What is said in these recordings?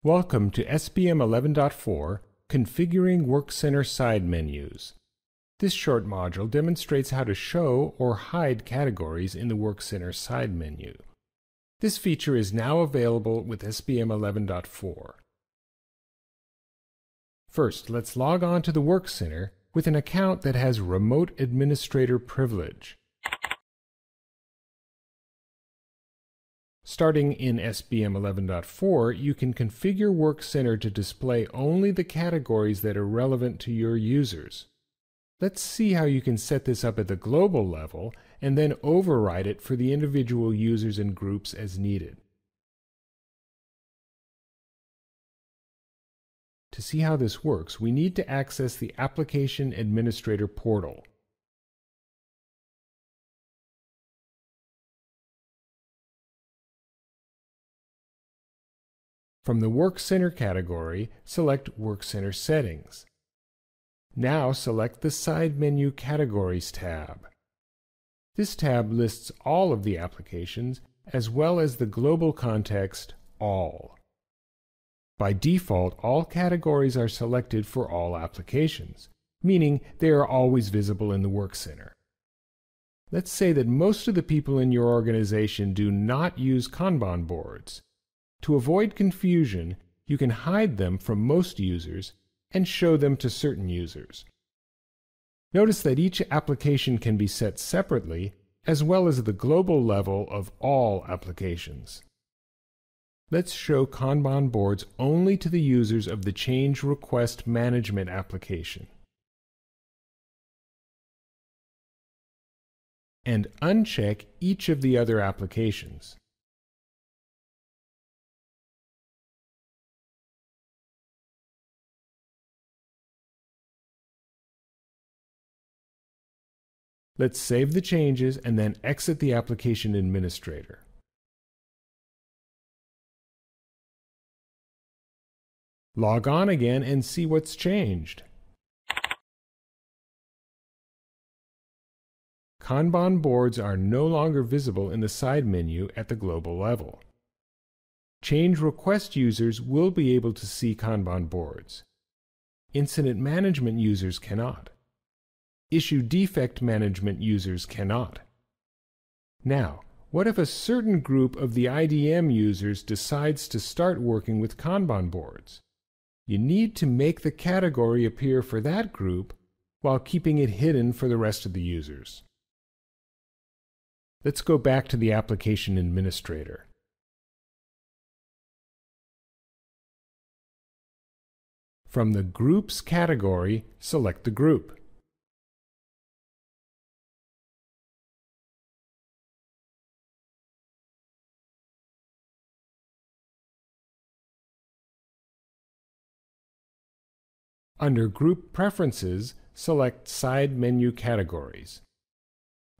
Welcome to SBM 11.4, Configuring Work Center Side Menus. This short module demonstrates how to show or hide categories in the Work Center side menu. This feature is now available with SBM 11.4. First, let's log on to the Work Center with an account that has Remote Administrator privilege. Starting in SBM 11.4, you can configure Work Center to display only the categories that are relevant to your users. Let's see how you can set this up at the global level and then override it for the individual users and groups as needed. To see how this works, we need to access the Application Administrator portal. From the Work Center category, select Work Center Settings. Now select the Side Menu Categories tab. This tab lists all of the applications as well as the global context All. By default, all categories are selected for all applications, meaning they are always visible in the Work Center. Let's say that most of the people in your organization do not use Kanban boards. To avoid confusion, you can hide them from most users and show them to certain users. Notice that each application can be set separately, as well as the global level of all applications. Let's show Kanban boards only to the users of the Change Request Management application. And uncheck each of the other applications. Let's save the changes and then exit the Application Administrator. Log on again and see what's changed. Kanban boards are no longer visible in the side menu at the global level. Change Request users will be able to see Kanban boards. Incident Management users cannot. Issue Defect Management users cannot. Now, what if a certain group of the IDM users decides to start working with Kanban boards? You need to make the category appear for that group while keeping it hidden for the rest of the users. Let's go back to the Application Administrator. From the Groups category, select the group. Under Group Preferences, select Side Menu Categories.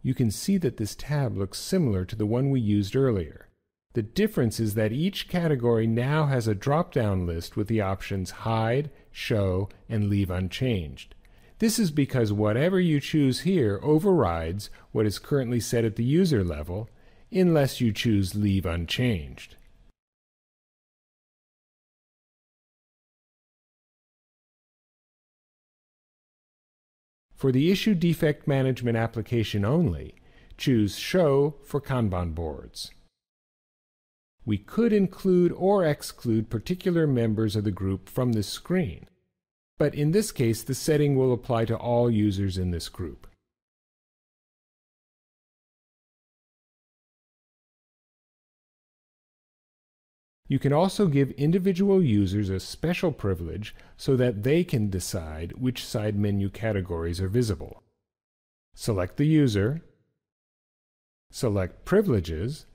You can see that this tab looks similar to the one we used earlier. The difference is that each category now has a drop-down list with the options Hide, Show, and Leave Unchanged. This is because whatever you choose here overrides what is currently set at the user level, unless you choose Leave Unchanged. For the Issue Defect Management application only, choose Show for Kanban boards. We could include or exclude particular members of the group from this screen, but in this case the setting will apply to all users in this group. You can also give individual users a special privilege so that they can decide which side menu categories are visible. Select the user, select Privileges,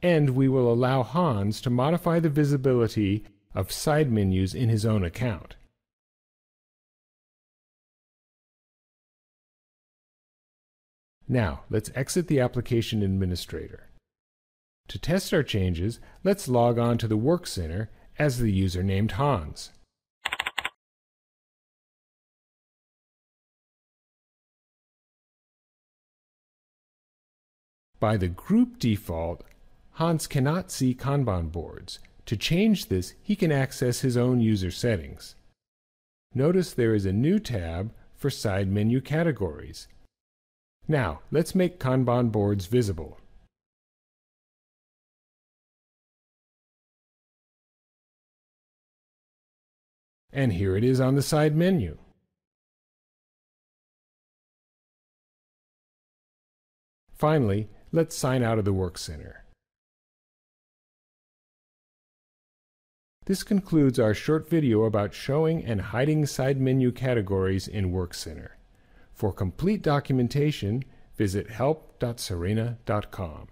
and we will allow Hans to modify the visibility of side menus in his own account. Now, let's exit the Application Administrator. To test our changes, let's log on to the Work Center as the user named Hans. By the group default, Hans cannot see Kanban boards. To change this, he can access his own user settings. Notice there is a new tab for side menu categories. Now, let's make Kanban boards visible. And here it is on the side menu. Finally, let's sign out of the Work Center. This concludes our short video about showing and hiding side menu categories in Work Center. For complete documentation, visit help.serena.com.